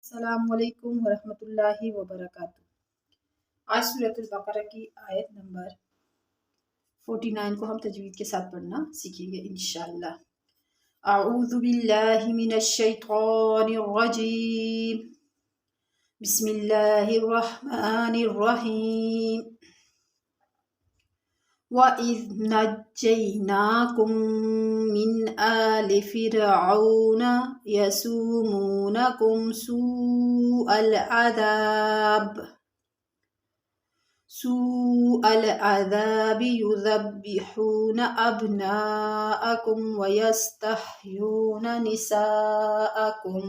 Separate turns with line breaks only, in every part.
अस्सलाम वालेकुम वरहमतुल्लाहि वबरकातुह। आज सूरत अल-बकरा की आयत नंबर 49 को हम तजवीद के साथ पढ़ना सीखेंगे इंशाअल्लाह। अऊज़ु बिल्लाहि मिनश शैतानिर रजीम। बिस्मिल्लाहिर रहमानिर रहीम। वइज़ नज्जैनाकुम मिन आलि फ़िरऔन यसूमूनकुम सूअल अज़ाब युज़ब्बिहून अब्नाअकुम वयस्तहयून निसाअकुम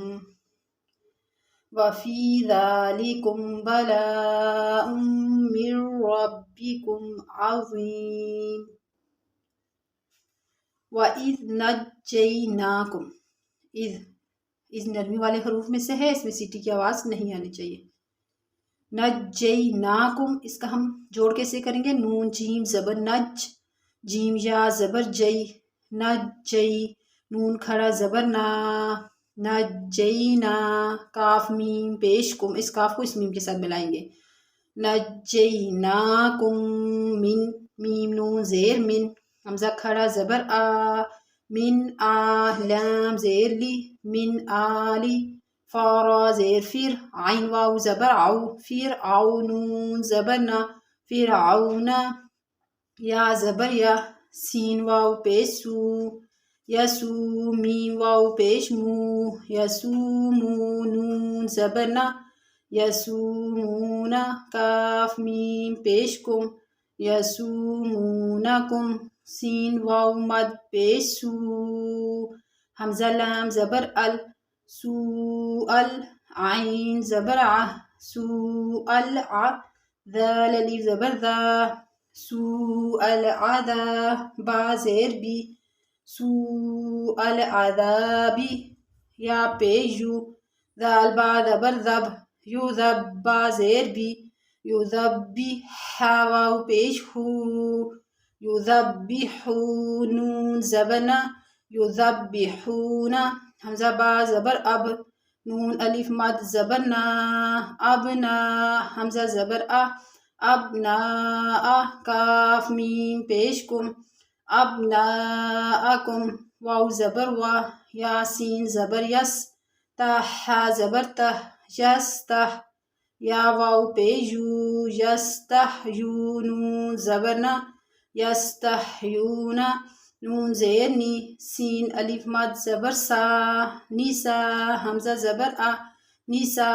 वफ़ी ज़ालिकुम बलाउम मिर रब्बिकुम अज़ीम। वइज़ नज्जैनाकुम, इज़ नरमी वाले हरूफ में से है, इसमें सीटी की आवाज़ नहीं आनी चाहिए। नज्जैनाकुम, इसका हम जोड़ कैसे करेंगे? नून जीम ज़बर नज, जीम या ज़बर जई, नज्जई, नून खड़ा ज़बर ना, नज्जैना, काफ मीम पेश कुम, इस काफ को इस मीम के साथ मिलाएंगे। नज्जैनाकुम मिन, मीम नून ज़ेर मिन, हमज़ा खड़ा ज़बर आ, मिन आ, लाम ज़ेर ली, मिन आली, फ़ा ज़ेर फिर, आइन वाव ज़बर आउ, फिर आउ, नून ज़बर ना, फिर आउना, या ज़बर या, सीन वाव पेश सू, यसू, मीम वाव पेश मू, यसूमू, नून ज़बर ना, यसूमूना, काफ मीम पेश कुम, यसूमूनकुम, सीन वाव मद पेश सू, हमज़ा लाम ज़बर अल, सूअल, आइन ज़बर आ, सूअल आ, ज़ाल अलिफ ज़बर ज़ा, सूअल अज़ा, बा ज़ेर बी, सूअल अज़ाबी, या पेश यू, ज़ाल बा ज़बर ज़ब, युज़ब्बा ज़ेर बी, युज़ब्बी, हा वाव पेश हू, युज़ब्बिहू, नून ज़बर ना, युज़ब्बिहूना, हमज़ा बा ज़बर अब, नून अलिफ मद ज़बर ना, अब ना, हमज़ा ज़बर आ, अब ना आ, काफ मीम पेश कुम, अब ना अकुम, वाव ज़बर वा, यासीन ज़बर यस, तहा ज़बर तह, यस तह, या वाव पेश यू, यस्तहयू, नून ज़बर ना, यस्तहयूना, नून ज़ेर नी, सीन अलिफ मद ज़बर सा, निसा, हमज़ा ज़बर आ, निसा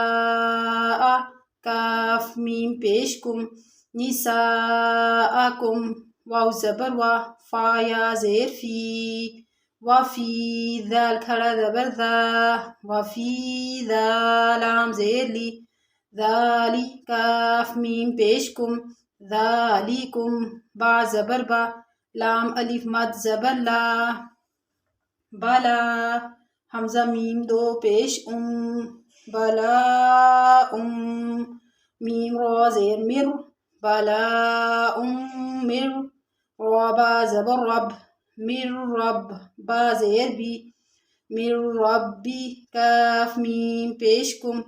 आ, काफ मीम पेश कुम, निसाअकुम, वाव ज़बर वा, फ़ा या ज़ेर फ़ी, वफ़ी, ज़ाल खड़ा ज़बर ज़ा, वफ़ी ज़ा, लाम ज़ेर ली, ज़ाली, काफ मीम पेश कुम, ज़ालिकुम, बा ज़बर बा, लाम अलिफ मद ज़बर ला, बला, हमज़ा मीम दो पेश बला मीम रा ज़ेर मिर, बला मिर, रा बा ज़बर रब, मिर रब, बा ज़ेर बी, मिर रब्बी, काफ मीम पेश कुम,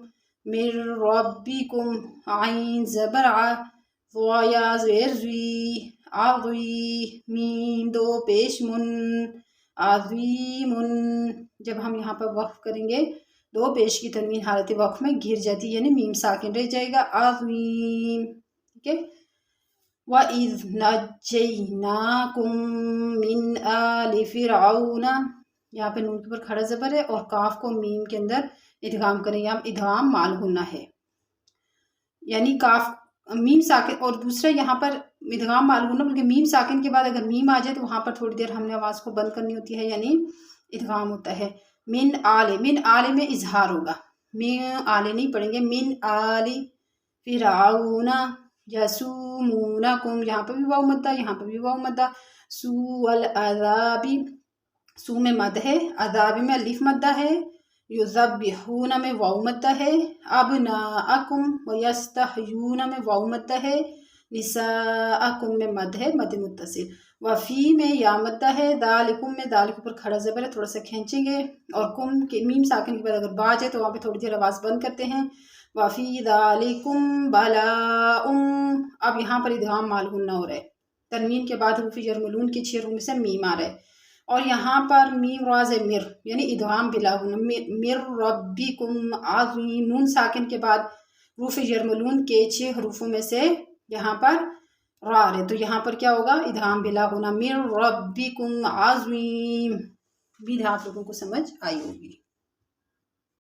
मिर रब्बिकुम, आइन ज़बर आ, ज़ा या ज़ेर ज़ी, आज़ी, मीम दो पेश मुन, आज़ीमुन। जब हम यहाँ पर वक्फ करेंगे दो पेश की तनवीन हालत वक्फ में घिर जाती है, यानी मीम साकिन रह जाएगा, आज़ीम। ठीक है। वइज़ नज्जैनाकुम मिन आलि फ़िरऔन, यहाँ पे नून के ऊपर खड़ा ज़बर है और काफ को मीम के अंदर इदगाम करें, यहाँ इदगाम माल गुन्ना है, यानी काफ मीम साकिन, और दूसरा यहाँ पर इदगाम माल गुन्ना, बल्कि मीम साकिन के बाद अगर मीम आ जाए तो वहाँ पर थोड़ी देर हमने आवाज़ को बंद करनी होती है, यानी इदगाम होता है। मिन आले में इजहार होगा, मिन आले नहीं पढ़ेंगे, मिन आली फ़िरऔना यसूमूनकुम, यहाँ पर भी वाव मद्दा, यहाँ पर भी वाव मद्दा, सूअल अज़ाबी, सू में मद है, अज़ाबी में अलिफ मद्दा है, युज़ब्बिहूना में वाव मद्दा है, अब्नाअकुम व यस्तहयूना में वाव मद्दा है, निसाअकुम में मद है, मद मुत्तसिल। वफ़ी में या मद्दा है, दालिकुम में दाल के ऊपर खड़ा ज़बर है, थोड़ा सा खींचेंगे, और कुम के मीम साकिन के बाद अगर बाज है तो वहाँ पे थोड़ी देर आवाज़ बंद करते हैं। वफ़ी दालिकुम बलाउम, अब यहाँ पर इदगाम माल गुन्ना हो रहा है, तनवीन के बाद रूफ़ी जर मलून की 6 रूह में से मीम आ रहा है, और यहाँ पर मीम राज है मिर, यानी इदगाम बिला गुन्ना, मिर रब्बिकुम आज़ीम, नून साकिन के बाद रूफ़ी जर मलून के 6 हरूफों में से यहाँ पर रा है, तो यहाँ पर क्या होगा, इदगाम बिला गुन्ना, मिर रब्बिकुम आज़ीम। उम्मीद है आप लोगों को समझ आई होगी।